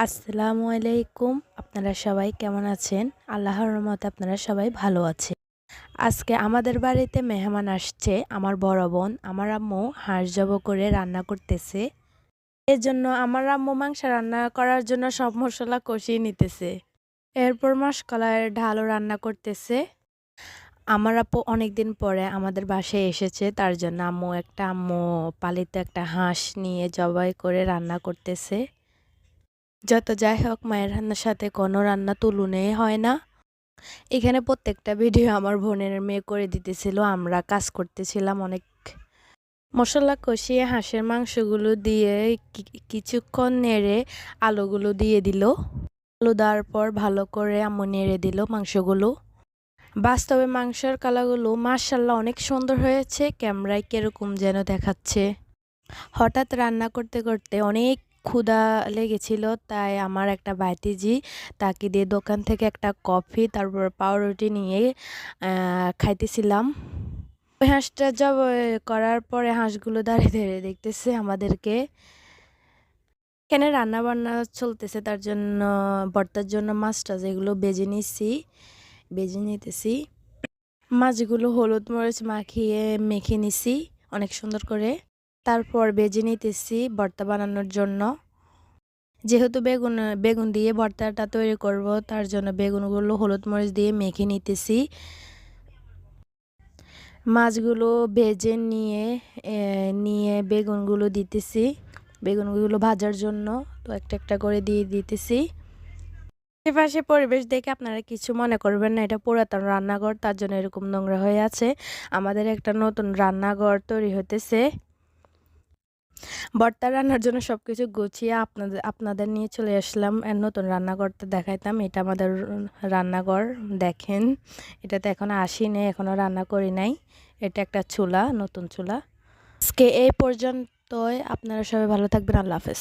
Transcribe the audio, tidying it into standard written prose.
আসসালামু আলাইকুম। আপনারা সবাই কেমন আছেন? আল্লাহর রহমতে আপনারা সবাই ভালো আছেন। আজকে আমাদের বাড়িতে মেহমান আসছে। আমার বড় বোন, আমার আম্মু হাঁস জবাই করে রান্না করতেছে। এজন্য আমার আম্মু মাংস রান্না করার জন্য সব মসলা কষিয়ে নিতেছে। এরপর মাসকলাইয়ের ঢালও রান্না করতেছে। আমার আপু অনেকদিন পরে আমাদের বাসায় এসেছে, তার জন্য আম্মু পালিত একটা হাঁস নিয়ে জবাই করে রান্না করতেছে। যত যাই হোক, মায়ের রান্নার সাথে কোনো রান্না তুলনাই হয় না। এখানে প্রত্যেকটা ভিডিও আমার বোনের মেয়ে করে দিতেছিল, আমরা কাজ করতেছিলাম। অনেক মশলা কষিয়ে হাঁসের মাংসগুলো দিয়ে কিছুক্ষণ নেড়ে আলুগুলো দিয়ে দিল। আলু দেওয়ার পর ভালো করে আম্মু নেড়ে দিল মাংসগুলো। বাস্তবে মাংসের কালারগুলো মাশাআল্লাহ অনেক সুন্দর হয়েছে, ক্যামেরায় কিরকম যেন দেখাচ্ছে। হঠাৎ রান্না করতে করতে অনেক ক্ষুধা লেগেছিল, তাই আমার একটা ভাতিজি তাকে দিয়ে দোকান থেকে একটা কফি তারপর পাউরুটি নিয়ে খাইতেছিলাম। ওই হাঁসটা জবাই করার পরে হাঁসগুলো দাঁড়িয়ে দাঁড়িয়ে দেখতেছে আমাদেরকে। এখানে রান্না বান্না চলতেছে, তার জন্য ভর্তার জন্য মাছটা যেগুলো বেজে নিতেছি। মাছগুলো হলুদ মরিচ মেখে নিছি অনেক সুন্দর করে। তারপর বেজে নিতেছি ভর্তা বানানোর জন্য। যেহেতু বেগুন দিয়ে ভর্তাটা তৈরি করব, তার জন্য বেগুনগুলো হলুদ মরিচ দিয়ে মেখে নিতেছি। মাছগুলো ভেজে নিয়ে বেগুনগুলো দিতেছি, বেগুনগুলো ভাজার জন্য। তো একটা একটা করে দিয়ে দিতেছি। আশেপাশে পরিবেশ দেখে আপনারা কিছু মনে করবেন না, এটা পুরাতন রান্নাঘর, তার জন্য এরকম নোংরা হয়ে আছে। আমাদের একটা নতুন রান্নাঘর তৈরি হতেছে। ভর্তা রান্নার জন্য সবকিছু গুছিয়ে আপনাদের নিয়ে চলে আসলাম। নতুন রান্নাঘরটা দেখাইতাম। এটা আমাদের রান্নাঘর, দেখেন। এটাতে এখনো আসিনি, এখনো রান্না করি নাই। এটা একটা চুলা, নতুন চুলা। আজকে এই পর্যন্তই। আপনারা সবাই ভালো থাকবেন। আল্লাহ হাফেজ।